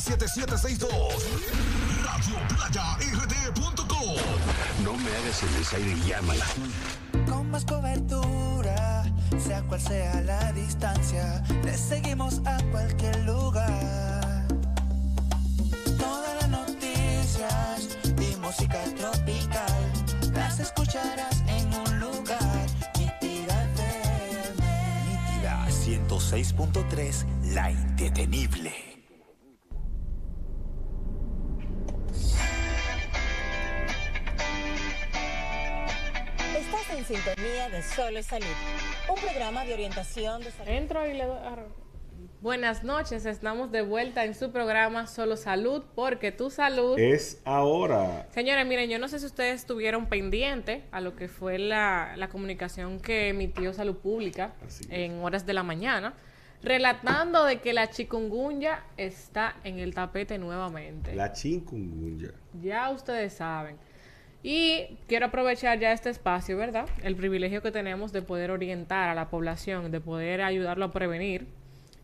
7762. RadioPlayaRD.com. No me hagas el desaire y llámala. Con más cobertura, sea cual sea la distancia, le seguimos a cualquier lugar. Todas las noticias y música tropical las escucharás en un lugar. Nítida FM, Nítida 106.3, la indetenible. Estás en sintonía de Solo Salud, un programa de orientación de salud. Entro y le doy. Buenas noches, estamos de vuelta en su programa Solo Salud, porque tu salud es ahora. Señores, miren, yo no sé si ustedes estuvieron pendientes a lo que fue la comunicación que emitió Salud Pública en horas de la mañana, relatando de que la chikungunya está en el tapete nuevamente. La chikungunya. Ya ustedes saben. Y quiero aprovechar ya este espacio, ¿verdad? El privilegio que tenemos de poder orientar a la población, de poder ayudarlo a prevenir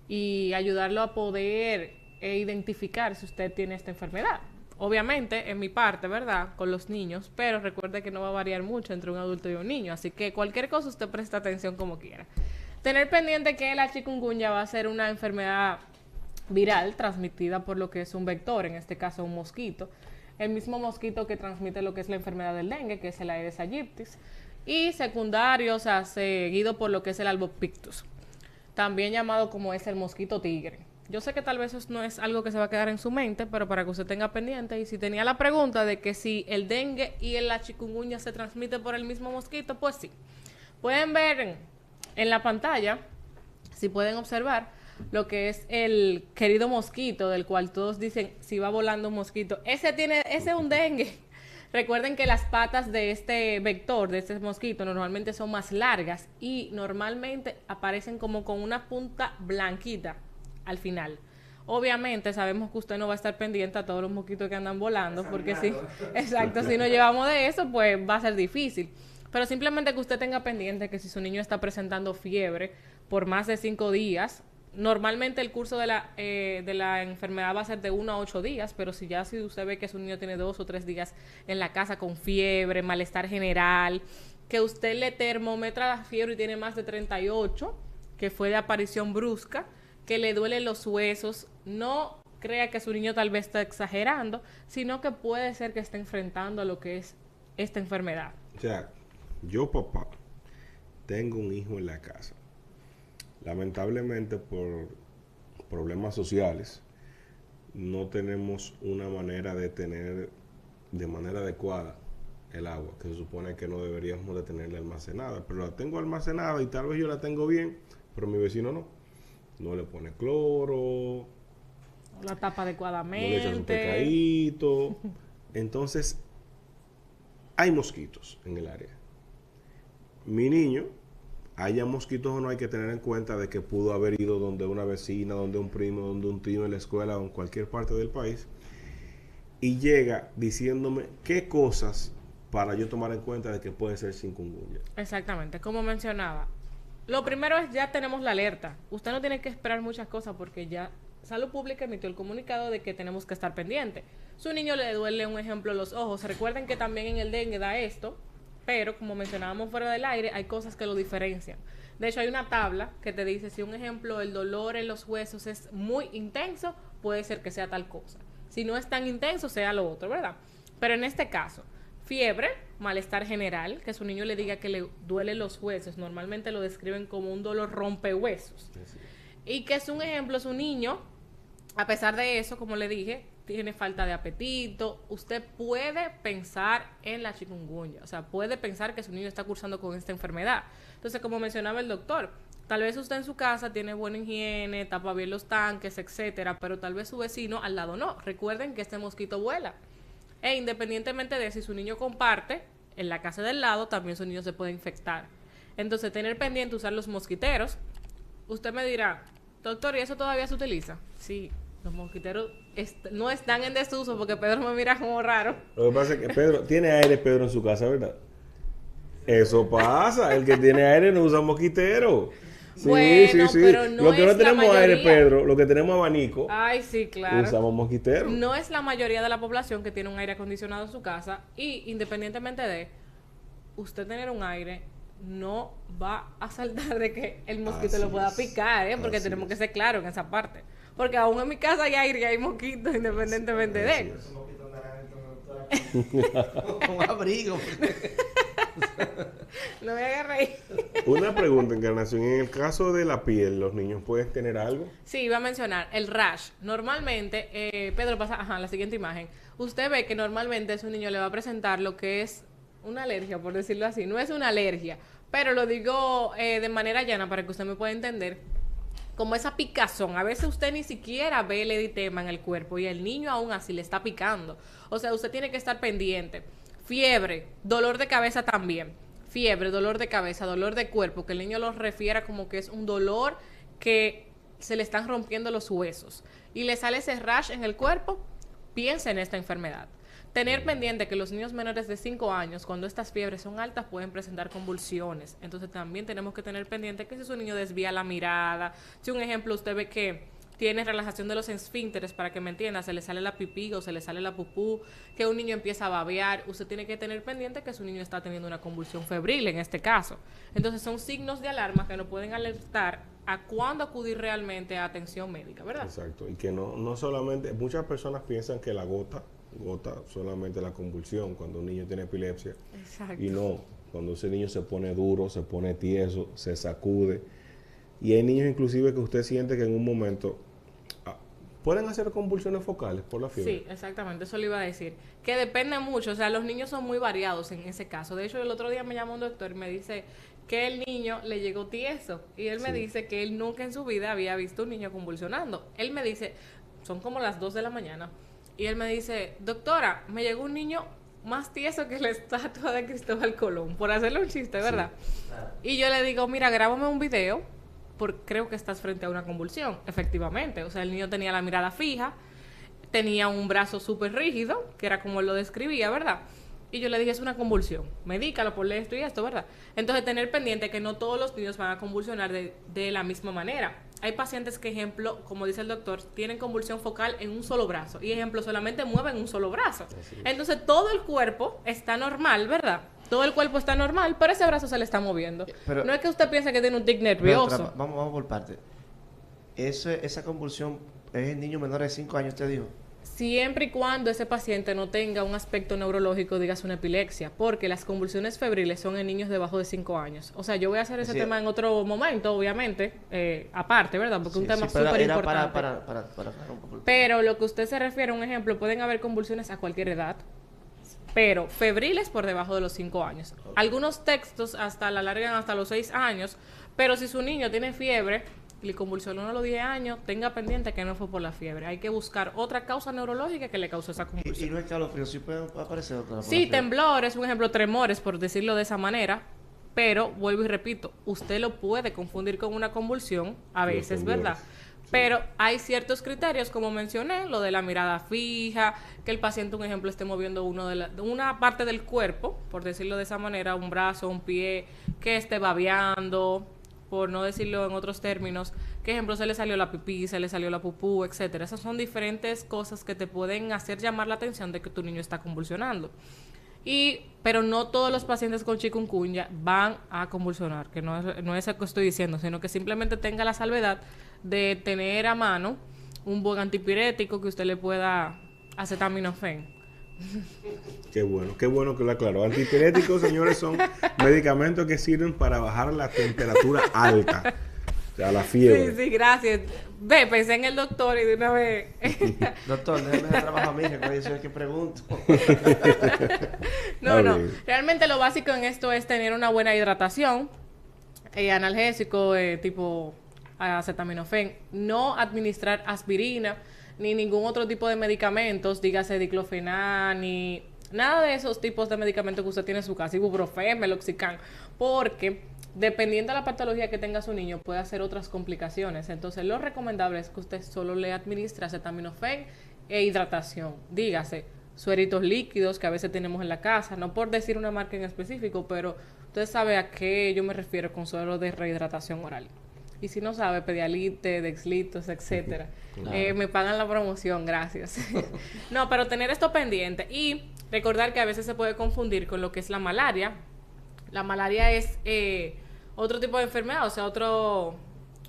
y ayudarlo a poder identificar si usted tiene esta enfermedad. Obviamente, en mi parte, ¿verdad? Con los niños, pero recuerde que no va a variar mucho entre un adulto y un niño, así que cualquier cosa usted presta atención como quiera. Tener pendiente que la chikungunya va a ser una enfermedad viral transmitida por lo que es un vector, en este caso un mosquito. El mismo mosquito que transmite lo que es la enfermedad del dengue, que es el Aedes aegypti, y secundario, o sea, seguido por lo que es el albopictus, también llamado como es el mosquito tigre. Yo sé que tal vez eso no es algo que se va a quedar en su mente, pero para que usted tenga pendiente, y si tenía la pregunta de que si el dengue y la chikungunya se transmiten por el mismo mosquito, pues sí. Pueden ver en la pantalla, si pueden observar, lo que es el querido mosquito, del cual todos dicen, si va volando un mosquito, ese es un dengue. Recuerden que las patas de este vector, de este mosquito, normalmente son más largas y normalmente aparecen como con una punta blanquita al final. Obviamente sabemos que usted no va a estar pendiente a todos los mosquitos que andan volando, porque si, exacto, si nos llevamos de eso, pues va a ser difícil. Pero simplemente que usted tenga pendiente que si su niño está presentando fiebre por más de 5 días, normalmente el curso de la enfermedad va a ser de 1 a 8 días, pero si usted ve que su niño tiene 2 o 3 días en la casa con fiebre, malestar general, que usted le termometra la fiebre y tiene más de 38, que fue de aparición brusca, que le duelen los huesos, no crea que su niño tal vez está exagerando, sino que puede ser que esté enfrentando a lo que es esta enfermedad. O sea, yo papá, tengo un hijo en la casa. Lamentablemente por problemas sociales no tenemos una manera de tener de manera adecuada el agua, que se supone que no deberíamos de tenerla almacenada, pero la tengo almacenada y tal vez yo la tengo bien, pero mi vecino no le pone cloro, la tapa adecuadamente, no le echa su pecadito. Entonces hay mosquitos en el área. Mi niño, haya mosquitos o no, hay que tener en cuenta de que pudo haber ido donde una vecina, donde un primo, donde un tío en la escuela o en cualquier parte del país, y llega diciéndome qué cosas para yo tomar en cuenta de que puede ser chikungunya. Exactamente, como mencionaba, lo primero es ya tenemos la alerta. Usted no tiene que esperar muchas cosas porque ya Salud Pública emitió el comunicado de que tenemos que estar pendientes. Su niño le duele, un ejemplo, los ojos. Recuerden que también en el dengue da esto, pero como mencionábamos fuera del aire, hay cosas que lo diferencian. De hecho, hay una tabla que te dice si un ejemplo, el dolor en los huesos es muy intenso, puede ser que sea tal cosa. Si no es tan intenso, sea lo otro, ¿verdad? Pero en este caso, fiebre, malestar general, que su niño le diga que le duele los huesos, normalmente lo describen como un dolor rompehuesos. Y que es un ejemplo, su niño, a pesar de eso, como le dije, tiene falta de apetito, usted puede pensar en la chikungunya, o sea, puede pensar que su niño está cursando con esta enfermedad. Entonces, como mencionaba el doctor, tal vez usted en su casa tiene buena higiene, tapa bien los tanques, etcétera, pero tal vez su vecino al lado no. Recuerden que este mosquito vuela. E independientemente de si su niño comparte, en la casa del lado también su niño se puede infectar. Entonces, tener pendiente usar los mosquiteros. Usted me dirá, doctor, ¿y eso todavía se utiliza? Sí. Los mosquiteros no están en desuso porque Pedro me mira como raro. Lo que pasa es que Pedro tiene aire, Pedro en su casa, ¿verdad? Eso pasa. El que tiene aire no usa mosquitero. Bueno, pero no Lo que no es la tenemos aire, mayoría. Pedro, lo que tenemos abanico, Ay, sí, claro. usamos mosquiteros. No es la mayoría de la población que tiene un aire acondicionado en su casa y independientemente de usted tener un aire, no va a saltar de que el mosquito Así lo pueda es. picar, porque Así tenemos es. que ser claros en esa parte. Porque aún en mi casa hay aire y hay mosquitos independientemente Así de. es. Un abrigo. No me hagas reír. Una pregunta, Encarnación. En el caso de la piel, ¿los niños pueden tener algo? Sí, iba a mencionar el rash. Normalmente, Pedro pasa, la siguiente imagen. Usted ve que normalmente a su niño le va a presentar lo que es una alergia, por decirlo así. No es una alergia, pero lo digo de manera llana para que usted me pueda entender. Como esa picazón. A veces usted ni siquiera ve el eritema en el cuerpo y el niño aún así le está picando. O sea, usted tiene que estar pendiente. Fiebre, dolor de cabeza también. Fiebre, dolor de cabeza, dolor de cuerpo, que el niño lo refiera como que es un dolor que se le están rompiendo los huesos y le sale ese rash en el cuerpo, piensa en esta enfermedad. Tener pendiente que los niños menores de 5 años, cuando estas fiebres son altas, pueden presentar convulsiones. Entonces también tenemos que tener pendiente que si su niño desvía la mirada, si un ejemplo usted ve que tiene relajación de los esfínteres, para que me entienda, se le sale la pipí o se le sale la pupú, que un niño empieza a babear, usted tiene que tener pendiente que su niño está teniendo una convulsión febril en este caso. Entonces son signos de alarma que nos pueden alertar a cuándo acudir realmente a atención médica, ¿verdad? Exacto. Y que no solamente, muchas personas piensan que la gota solamente la convulsión cuando un niño tiene epilepsia. Exacto. Y no, cuando ese niño se pone duro, se pone tieso, se sacude. Y hay niños inclusive que usted siente que en un momento pueden hacer convulsiones focales por la fiebre. Sí, exactamente, eso le iba a decir. Que depende mucho, o sea, los niños son muy variados en ese caso. De hecho, el otro día me llamó un doctor y me dice que el niño le llegó tieso. Y él me dice que él nunca en su vida había visto un niño convulsionando. Él me dice, son como las 2 de la mañana, y él me dice, doctora, me llegó un niño más tieso que la estatua de Cristóbal Colón, por hacerle un chiste, ¿verdad? Y yo le digo, mira, grábame un video, porque creo que estás frente a una convulsión. Efectivamente, o sea, el niño tenía la mirada fija, tenía un brazo súper rígido, que era como él lo describía, ¿verdad? Y yo le dije, es una convulsión, medícalo, ponle esto y esto, ¿verdad? Entonces, tener pendiente que no todos los niños van a convulsionar de la misma manera. Hay pacientes que, ejemplo, como dice el doctor, tienen convulsión focal en un solo brazo. Y, ejemplo, solamente mueven un solo brazo. Entonces, todo el cuerpo está normal, ¿verdad? Todo el cuerpo está normal, pero ese brazo se le está moviendo. Pero- no es que usted piense que tiene un tic nervioso. Vamos por parte. Esa convulsión es en niños menores de 5 años, usted dijo. Siempre y cuando ese paciente no tenga un aspecto neurológico, digas una epilepsia, porque las convulsiones febriles son en niños debajo de 5 años. O sea, yo voy a hacer ese Sí. tema en otro momento, obviamente, aparte, ¿verdad? Porque es un tema pero súper era importante. para un poco. Pero lo que usted se refiere, un ejemplo, pueden haber convulsiones a cualquier edad, pero febriles por debajo de los 5 años. Algunos textos hasta la alargan hasta los 6 años, pero si su niño tiene fiebre y le convulsionó a los 10 años, tenga pendiente que no fue por la fiebre. Hay que buscar otra causa neurológica que le causó esa Y convulsión. no es calofrío, sí puede aparecer otra. Sí, temblores, un ejemplo, tremores, por decirlo de esa manera. Pero, vuelvo y repito, usted lo puede confundir con una convulsión, a Los veces, temblores, ¿verdad? sí. Pero hay ciertos criterios, como mencioné, lo de la mirada fija, que el paciente, un ejemplo, esté moviendo una parte del cuerpo, por decirlo de esa manera, un brazo, un pie, que esté babeando, por no decirlo en otros términos, que ejemplo se le salió la pipí, se le salió la pupú, etcétera. Esas son diferentes cosas que te pueden hacer llamar la atención de que tu niño está convulsionando. Pero no todos los pacientes con chikungunya van a convulsionar, que no es eso que estoy diciendo, sino que simplemente tenga la salvedad de tener a mano un buen antipirético que usted le pueda acetaminofén. Qué bueno que lo aclaró. Antipiréticos, señores, son medicamentos que sirven para bajar la temperatura alta, o sea, la fiebre. Sí, gracias. Ve, pensé en el doctor y de una vez. Doctor, déjeme de trabajo a mí, que yo soy el que pregunto. No. Está bien. Realmente lo básico en esto es tener una buena hidratación, analgésico tipo acetaminofén, no administrar aspirina ni ningún otro tipo de medicamentos, dígase diclofenac, ni nada de esos tipos de medicamentos que usted tiene en su casa, ibuprofeno, meloxicam, porque dependiendo de la patología que tenga su niño puede hacer otras complicaciones. Entonces lo recomendable es que usted solo le administre acetaminofén e hidratación, dígase sueritos líquidos que a veces tenemos en la casa, no por decir una marca en específico, pero usted sabe a qué yo me refiero con suero de rehidratación oral. Y si no sabe, Pedialite, Dexlitos, etcétera. Claro. Me pagan la promoción, gracias. No, pero tener esto pendiente y recordar que a veces se puede confundir con lo que es la malaria. La malaria es otro tipo de enfermedad, o sea, otro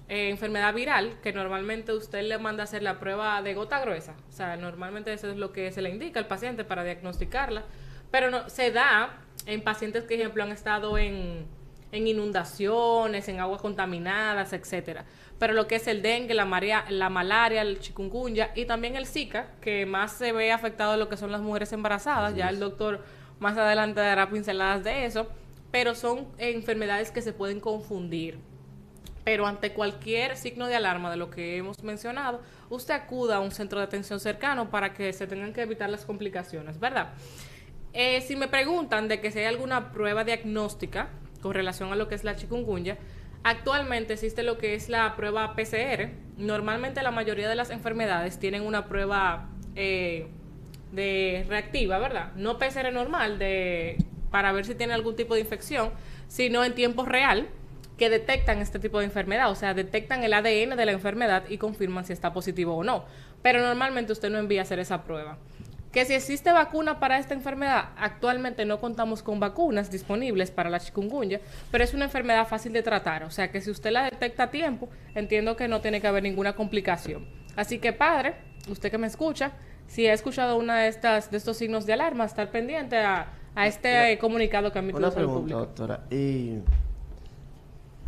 enfermedad viral que normalmente usted le manda a hacer la prueba de gota gruesa. O sea, normalmente eso es lo que se le indica al paciente para diagnosticarla. Pero no se da en pacientes que, por ejemplo, han estado en inundaciones, en aguas contaminadas, etcétera. Pero lo que es el dengue, la malaria, el chikungunya y también el Zika, que más se ve afectado lo que son las mujeres embarazadas. Ya el doctor más adelante dará pinceladas de eso. Pero son enfermedades que se pueden confundir. Pero ante cualquier signo de alarma de lo que hemos mencionado, usted acuda a un centro de atención cercano para que se tengan que evitar las complicaciones, ¿verdad? Si me preguntan de que si hay alguna prueba diagnóstica con relación a lo que es la chikungunya, actualmente existe lo que es la prueba PCR. Normalmente la mayoría de las enfermedades tienen una prueba de reactiva, ¿verdad? No PCR normal para ver si tiene algún tipo de infección, sino en tiempo real, que detectan este tipo de enfermedad, o sea, detectan el ADN de la enfermedad y confirman si está positivo o no. Pero normalmente usted no envía a hacer esa prueba. Que si existe vacuna para esta enfermedad, actualmente no contamos con vacunas disponibles para la chikungunya, pero es una enfermedad fácil de tratar, o sea que si usted la detecta a tiempo, entiendo que no tiene que haber ninguna complicación. Así que padre, usted que me escucha, si ha escuchado una de estos signos de alarma, estar pendiente a este comunicado que ha emitido Una el Salud pregunta, Pública. doctora. ¿Y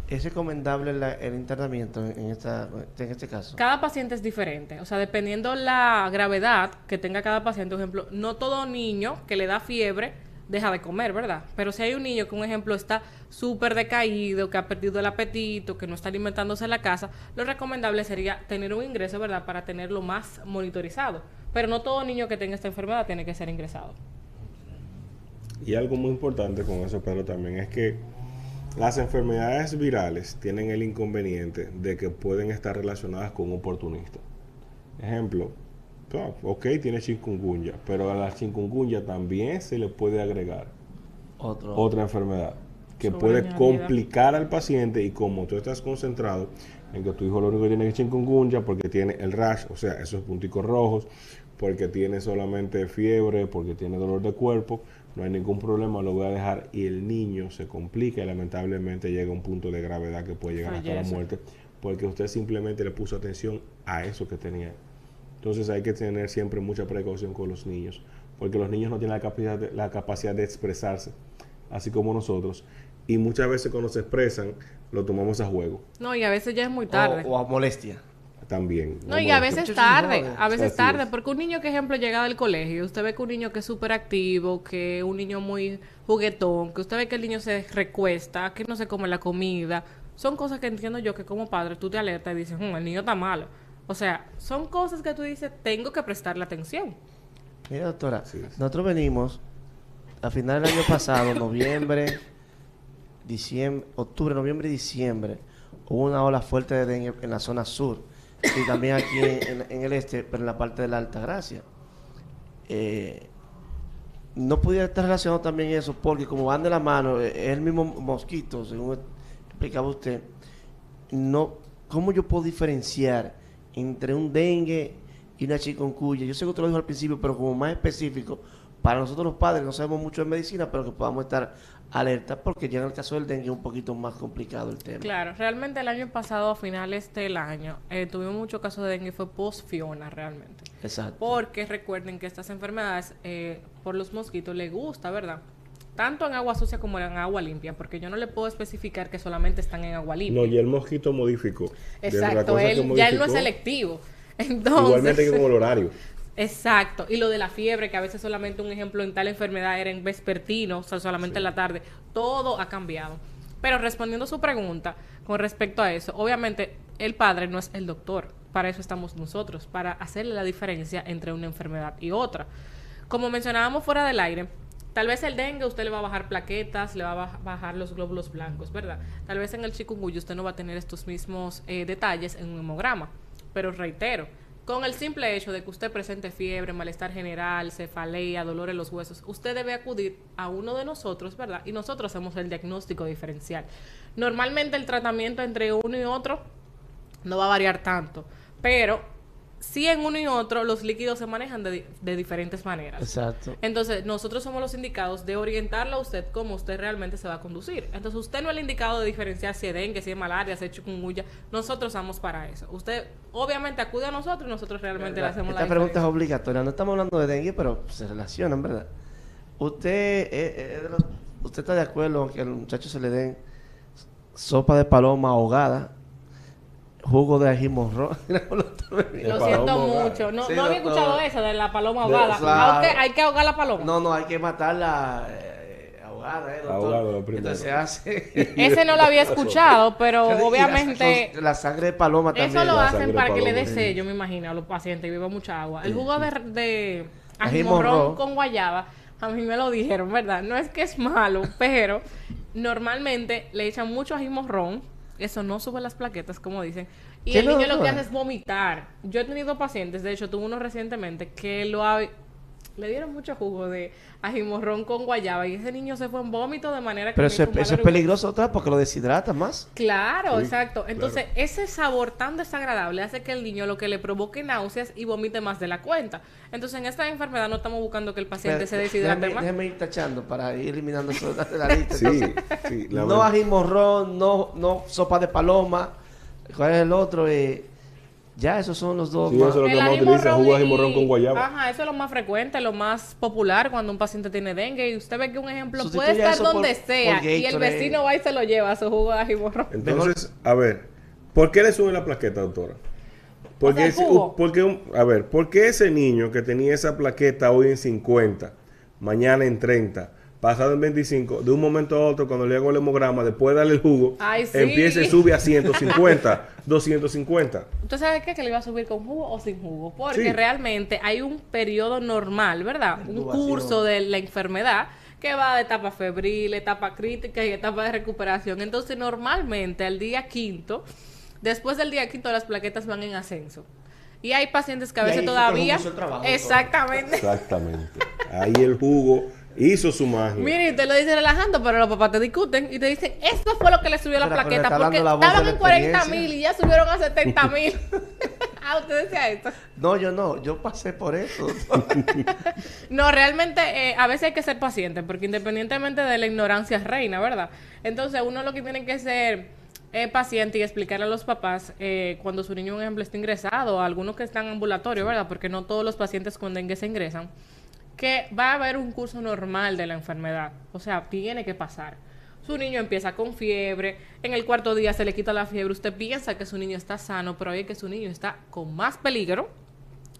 es recomendable el internamiento en este caso? Cada paciente es diferente, o sea, dependiendo la gravedad que tenga cada paciente, por ejemplo, no todo niño que le da fiebre deja de comer, ¿verdad? Pero si hay un niño que, un ejemplo, está súper decaído, que ha perdido el apetito, que no está alimentándose en la casa, lo recomendable sería tener un ingreso, ¿verdad? Para tenerlo más monitorizado. Pero no todo niño que tenga esta enfermedad tiene que ser ingresado. Y algo muy importante con eso, Pedro, también es que las enfermedades virales tienen el inconveniente de que pueden estar relacionadas con un oportunista. Ejemplo, ok, tiene chikungunya, pero a la chikungunya también se le puede agregar otra enfermedad que puede Sobreañadida. complicar al paciente, y como tú estás concentrado en que tu hijo lo único que tiene es chikungunya porque tiene el rash, o sea, esos punticos rojos, porque tiene solamente fiebre, porque tiene dolor de cuerpo, no hay ningún problema, lo voy a dejar, y el niño se complica y lamentablemente llega a un punto de gravedad que puede llegar hasta la Fallece. muerte, porque usted simplemente le puso atención a eso que tenía. Entonces hay que tener siempre mucha precaución con los niños, porque los niños no tienen la capacidad de expresarse, así como nosotros, y muchas veces cuando se expresan, lo tomamos a juego No, y a veces ya es muy tarde. O a molestia. también. No, y a veces tarde, Así es. porque un niño que, ejemplo, llega del colegio, usted ve que un niño que es súper activo, que un niño muy juguetón, que usted ve que el niño se recuesta, que no se come la comida, son cosas que entiendo yo que como padre tú te alertas y dices, el niño está malo. O sea, son cosas que tú dices, tengo que prestarle atención. Mira, doctora, Así es. nosotros venimos a final del año pasado, noviembre, diciembre, octubre, noviembre y diciembre, hubo una ola fuerte de dengue en la zona sur y también aquí en el este, pero en la parte de la Altagracia. No pudiera estar relacionado también eso, porque como van de la mano, es el mismo mosquito, según explicaba usted. No, ¿cómo yo puedo diferenciar entre un dengue y una chikungunya? Yo sé que usted lo dijo al principio, pero como más específico, para nosotros los padres no sabemos mucho de medicina, pero que podamos estar alerta, porque ya en el caso del dengue es un poquito más complicado el tema. Claro, realmente el año pasado, a finales del año, tuvimos muchos casos de dengue, fue post-Fiona realmente. Exacto. Porque recuerden que estas enfermedades, por los mosquitos, les gusta, ¿verdad? Tanto en agua sucia como en agua limpia, porque yo no le puedo especificar que solamente están en agua limpia. No, y el mosquito modificó. Desde la Exacto, cosa que ya él no es modificó, selectivo. Entonces, igualmente que con el horario. exacto, y lo de la fiebre, que a veces solamente un ejemplo en tal enfermedad era en vespertino, o sea, solamente en la tarde, todo ha cambiado. Pero respondiendo a su pregunta con respecto a eso, obviamente el padre no es el doctor, para eso estamos nosotros, para hacerle la diferencia entre una enfermedad y otra. Como mencionábamos fuera del aire, tal vez el dengue usted le va a bajar plaquetas, le va a bajar los glóbulos blancos, ¿verdad? Tal vez en el chikungunya usted no va a tener estos mismos detalles en un hemograma, pero reitero, Con el simple hecho de que usted presente fiebre, malestar general, cefalea, dolor en los huesos, usted debe acudir a uno de nosotros, ¿verdad? Y nosotros hacemos el diagnóstico diferencial. Normalmente el tratamiento entre uno y otro no va a variar tanto, pero sí en uno y otro los líquidos se manejan de diferentes maneras. Exacto. Entonces, nosotros somos los indicados de orientarlo a usted cómo usted realmente se va a conducir. Entonces, usted no es el indicado de diferenciar si es dengue, si es malaria, si es chikungunya. Nosotros estamos para eso. Usted, obviamente, acude a nosotros y nosotros realmente le hacemos Esta la pregunta es diferencia. obligatoria. No estamos hablando de dengue, pero se relacionan, ¿verdad? ¿Usted está de acuerdo en que al muchacho se le den sopa de paloma ahogada, jugo de ají morrón? Lo paloma siento ahogada. mucho. No, Sí, no había doctor. escuchado esa de la paloma ahogada. Claro. Hay que ahogar la paloma. No, hay que matarla ahogada, doctor. Ahogada primero. Entonces se hace... Ese no lo había escuchado, pero Y obviamente... la sangre de paloma también. Eso lo La hacen sangre para que le dé paloma. sello, me imagino, a los pacientes y beba mucha agua. El jugo de Ají ají morrón morrón. con guayaba, a mí me lo dijeron, ¿verdad? No es que es malo, pero normalmente le echan mucho ají morrón. Eso no sube las plaquetas, como dicen. Y ¿Qué el niño no, lo que no? hace es vomitar. Yo he tenido pacientes, de hecho, tuve uno recientemente que le dieron mucho jugo de ají morrón con guayaba y ese niño se fue en vómito de manera que Pero me eso, hizo un eso es mal peligroso otra vez porque lo deshidrata más. Claro, Sí, exacto. Entonces, claro. ese sabor tan desagradable hace que el niño lo que le provoque náuseas y vomite más de la cuenta. Entonces, en esta enfermedad no estamos buscando que el paciente se deshidrate más. Déjeme ir tachando para ir eliminando eso de la lista. Sí, Entonces, sí. no ají morrón, no sopa de paloma. ¿Cuál es el otro? Ya, esos son los dos Sí, más. eso es lo que El más ají utiliza, jugo de ají y- morrón con guayaba. Ajá, eso es lo más frecuente, lo más popular cuando un paciente tiene dengue. Y usted ve que un ejemplo Sustituya puede estar eso por- donde sea por y el Gatorade. vecino va y se lo lleva, su jugo de ají morrón. Entonces, a ver, ¿por qué le sube la plaqueta, doctora? O sea, el jugo. ¿Por qué ese niño que tenía esa plaqueta hoy en 50, mañana en 30, pasado en 25, de un momento a otro, cuando le hago el hemograma, después de darle el jugo, Ay, sí. empieza y sube a 150, 250? ¿Usted sabe qué? Que le iba a subir con jugo o sin jugo. Porque Sí. realmente hay un periodo normal, ¿verdad? Un Incubación. curso de la enfermedad que va de etapa febril, etapa crítica y etapa de recuperación. Entonces, normalmente al día quinto, después del día quinto, las plaquetas van en ascenso. Y hay pacientes que a Y ahí veces fue que el todavía... jugo hizo el trabajo, doctor. Exactamente. Exactamente. Ahí el jugo hizo su magia. Mire, usted lo dice relajando, pero los papás te discuten y te dicen, esto fue lo que le subió la Pero, plaqueta, está porque dando la voz estaban de en la 40,000 y ya subieron a 70,000. Ah, usted decía esto. No, yo pasé por eso. No, realmente a veces hay que ser paciente, porque independientemente de la ignorancia reina, ¿verdad? Entonces uno lo que tiene que ser paciente y explicarle a los papás cuando su niño, por ejemplo, está ingresado, a algunos que están ambulatorios, ¿verdad? Porque no todos los pacientes con dengue se ingresan, que va a haber un curso normal de la enfermedad. O sea, tiene que pasar. Su niño empieza con fiebre, en el cuarto día se le quita la fiebre, usted piensa que su niño está sano, pero hay que su niño está con más peligro,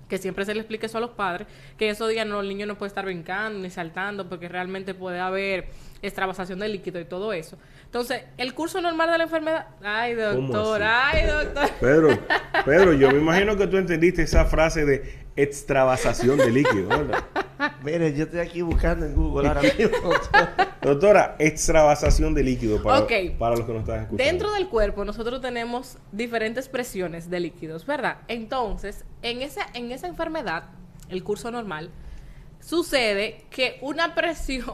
que siempre se le explique eso a los padres, que en esos días el niño no puede estar brincando ni saltando porque realmente puede haber extravasación de líquido y todo eso. Entonces, el curso normal de la enfermedad... Ay, doctor, así? ay, doctor. Pedro, yo me imagino que tú entendiste esa frase de extravasación de líquido, ¿verdad? Mire, yo estoy aquí buscando en Google ahora mismo. Doctora, extravasación de líquido para, Ok. para los que nos están escuchando. Dentro del cuerpo nosotros tenemos diferentes presiones de líquidos, ¿verdad? Entonces, en esa enfermedad, el curso normal, sucede que una presión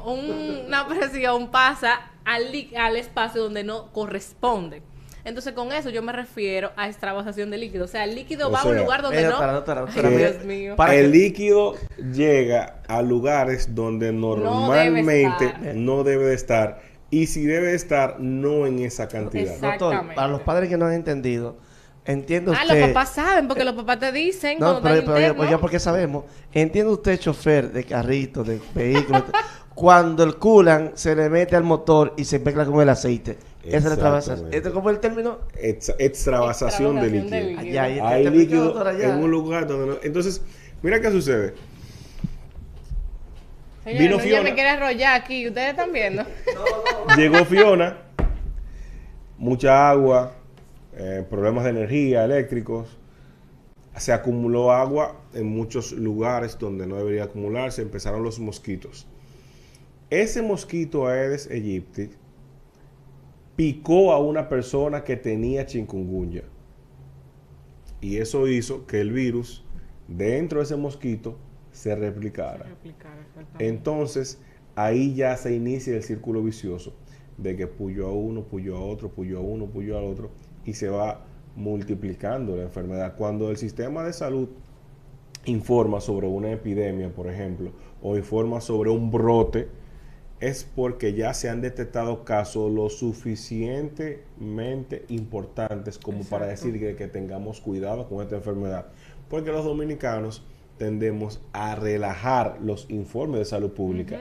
pasa al espacio donde no corresponde. Entonces, con eso yo me refiero a extravasación de líquido. O sea, el líquido O va a un sea, lugar donde Mira, no... doctora, Ay, que Dios mío. para el que- líquido llega a lugares donde normalmente estar. no debe de estar. Y si debe de estar, no en esa cantidad. Exacto. Doctor, Exactamente. para los padres que no han entendido, entiende Ah, usted... los papás saben, porque los papás te dicen No, cuando están pero internos. ya porque sabemos. Entiende usted, chofer de carrito, de vehículo, cuando el coolant se le mete al motor y se mezcla con el aceite. Esa es la extravasación. Exactamente. ¿Este cómo es el término? Extravasación de Extravasación de líquido. líquido. Ya, ya, Hay te explicó, líquido doctora, ya. en un lugar donde no. Entonces, mira qué sucede. Señores, Vino no, ya Fiona. me quiere arrollar aquí. ¿Ustedes están viendo? Llegó Fiona, mucha agua, problemas de energía, eléctricos. Se acumuló agua en muchos lugares donde no debería acumularse. Empezaron los mosquitos. Ese mosquito Aedes aegypti picó a una persona que tenía chikungunya. Y eso hizo que el virus dentro de ese mosquito se replicara. Entonces, ahí ya se inicia el círculo vicioso de que puyó a uno, puyó a otro, puyó a uno, puyó al otro, y se va multiplicando la enfermedad. Cuando el sistema de salud informa sobre una epidemia, por ejemplo, o informa sobre un brote, es porque ya se han detectado casos lo suficientemente importantes como para decir que tengamos cuidado con esta enfermedad. Porque los dominicanos tendemos a relajar los informes de salud pública.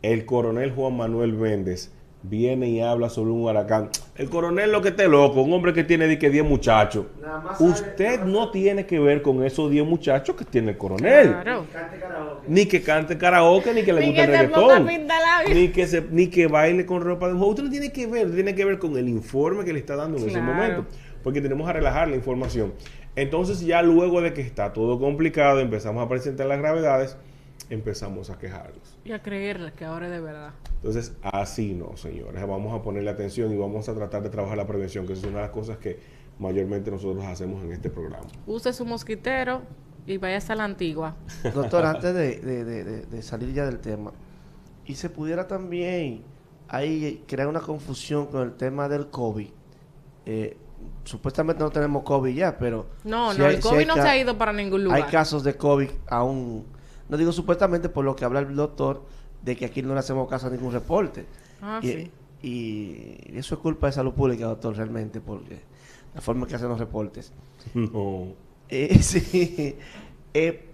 El coronel Juan Manuel Méndez viene y habla sobre un huracán. El coronel lo que esté loco, un hombre que tiene 10 muchachos. Usted no tiene que ver con esos 10 muchachos que tiene el coronel. Claro. Ni que cante karaoke, ni que le guste el reggaetón. Ni que baile con ropa de juego. Usted no tiene que ver, tiene que ver con el informe que le está dando en ese momento. Porque tenemos a relajar la información. Entonces ya luego de que está todo complicado, empezamos a presentar las gravedades, empezamos a quejarnos. Y a creerles que ahora es de verdad. Entonces, así no, señores. Vamos a ponerle atención y vamos a tratar de trabajar la prevención, que es una de las cosas que mayormente nosotros hacemos en este programa. Use su mosquitero y vaya a la antigua. Doctor, antes de salir ya del tema, y se pudiera también ahí crear una confusión con el tema del COVID. Supuestamente no tenemos COVID ya, pero... No, el COVID no se ha ido para ningún lugar. Hay casos de COVID aún... No digo supuestamente por lo que habla el doctor, de que aquí no le hacemos caso a ningún reporte. Sí. Y eso es culpa de salud pública, doctor, realmente, porque la forma en que hacen los reportes. No. Sí.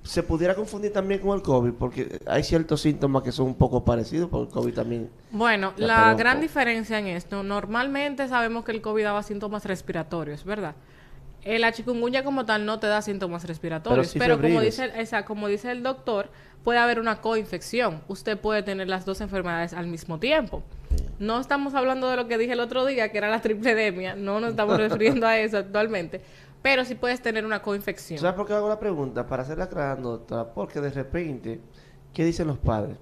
Se pudiera confundir también con el COVID, porque hay ciertos síntomas que son un poco parecidos, porque el COVID también... Bueno, la gran diferencia en esto, normalmente sabemos que el COVID daba síntomas respiratorios, ¿verdad? La chikungunya como tal no te da síntomas respiratorios, pero como dice el doctor, puede haber una coinfección. Usted puede tener las dos enfermedades al mismo tiempo. No estamos hablando de lo que dije el otro día, que era la tripledemia, no nos estamos refiriendo a eso actualmente, pero sí puedes tener una coinfección. ¿Sabes por qué hago la pregunta? Para hacerla aclarando, doctora, porque de repente, ¿qué dicen los padres?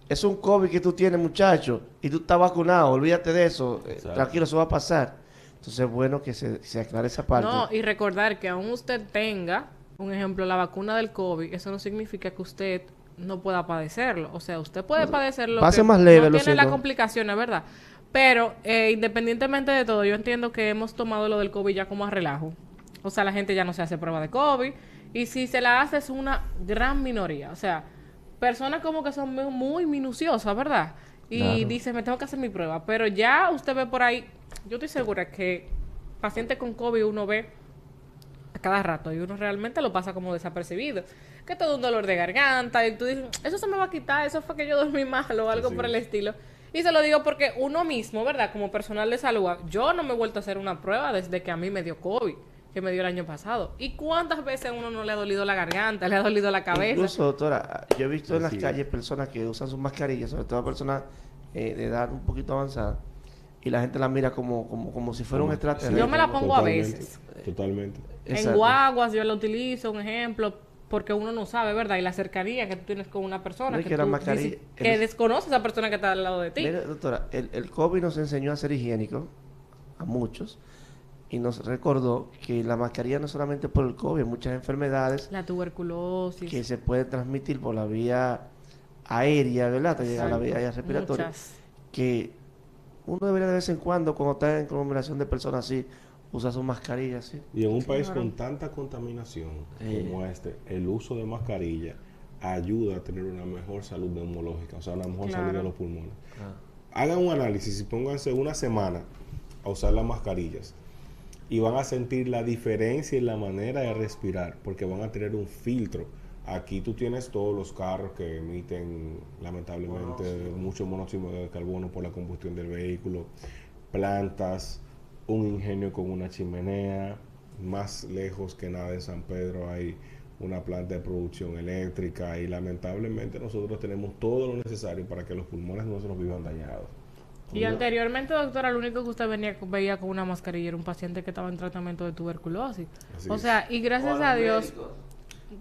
Es un COVID que tú tienes, muchacho, y tú estás vacunado, olvídate de eso, tranquilo, eso va a pasar. Entonces es bueno que se aclare esa parte. No, y recordar que aún usted tenga, un ejemplo, la vacuna del COVID, eso no significa que usted no pueda padecerlo. O sea, usted puede padecerlo, va a ser más leve, no tiene las complicaciones, ¿verdad? Pero independientemente de todo, yo entiendo que hemos tomado lo del COVID ya como a relajo. O sea, la gente ya no se hace prueba de COVID. Y si se la hace es una gran minoría. O sea, personas como que son muy minuciosas, ¿verdad? Y dicen, me tengo que hacer mi prueba. Pero ya usted ve por ahí, yo estoy segura que pacientes con COVID uno ve a cada rato y uno realmente lo pasa como desapercibido. Que todo un dolor de garganta y tú dices, eso se me va a quitar, eso fue que yo dormí mal o algo por el estilo. Y se lo digo porque uno mismo, ¿verdad? Como personal de salud, yo no me he vuelto a hacer una prueba desde que a mí me dio COVID, que me dio el año pasado. ¿Y cuántas veces a uno no le ha dolido la garganta, le ha dolido la cabeza? Incluso, doctora, yo he visto en las calles personas que usan sus mascarillas, sobre todo personas de edad un poquito avanzada, y la gente la mira como si fuera un extraterrestre. Yo me la pongo a veces. Totalmente. En guaguas yo la utilizo, un ejemplo, porque uno no sabe, ¿verdad? Y la cercanía que tú tienes con una persona que desconoce a esa persona que está al lado de ti. Mire, doctora, el COVID nos enseñó a ser higiénicos, a muchos, y nos recordó que la mascarilla no es solamente por el COVID, hay muchas enfermedades. La tuberculosis. Que se pueden transmitir por la vía aérea, ¿verdad? A la vía respiratoria. Que uno debería de vez en cuando está en conglomeración de personas así, usar su mascarilla, ¿sí? Y en un país con tanta contaminación como el uso de mascarilla ayuda a tener una mejor salud neumológica, o sea, una mejor salud de los pulmones. Hagan un análisis y pónganse una semana a usar las mascarillas y van a sentir la diferencia en la manera de respirar, porque van a tener un filtro. Aquí tú tienes todos los carros que emiten, lamentablemente, mucho monóxido de carbono por la combustión del vehículo, plantas, un ingenio con una chimenea, más lejos que nada de San Pedro hay una planta de producción eléctrica y lamentablemente nosotros tenemos todo lo necesario para que los pulmones nuestros vivan dañados. Y anteriormente, doctora, lo único que usted veía con una mascarilla era un paciente que estaba en tratamiento de tuberculosis. O sea, y gracias a Dios...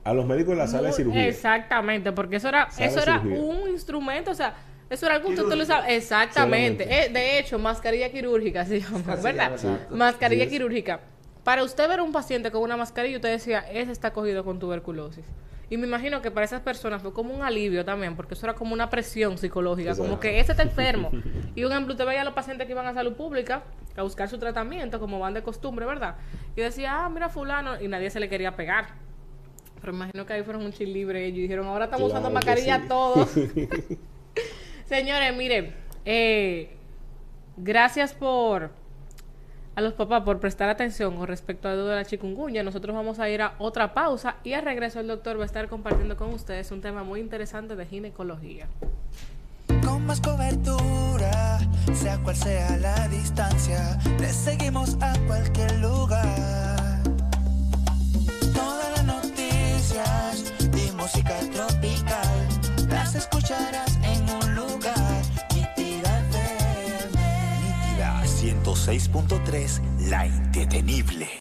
A los médicos en la sala de cirugía. Exactamente, porque eso era un instrumento, o sea, eso era algo que usted utilizaba. Exactamente. De hecho, mascarilla quirúrgica se llama, ¿verdad? Sí. Mascarilla quirúrgica. para usted ver a un paciente con una mascarilla, usted decía, ese está cogido con tuberculosis. Y me imagino que para esas personas fue como un alivio también, porque eso era como una presión psicológica, Exacto. como que ese está enfermo. Y un ejemplo, usted veía a los pacientes que iban a salud pública a buscar su tratamiento, como van de costumbre, ¿verdad? Y decía, mira fulano, y nadie se le quería pegar. Pero me imagino que ahí fueron un chill libre ellos y dijeron, ahora estamos Claro usando que mascarilla sí. todos. Señores, miren, gracias a los papás por prestar atención con respecto a lo de la chikungunya. Nosotros vamos a ir a otra pausa y al regreso el doctor va a estar compartiendo con ustedes un tema muy interesante de ginecología. Con más cobertura, sea cual sea la distancia, le seguimos a cualquier lugar. Todas las noticias y música tropical las escucharás en un lugar. Nítida FM, Nítida 106.3, la indetenible.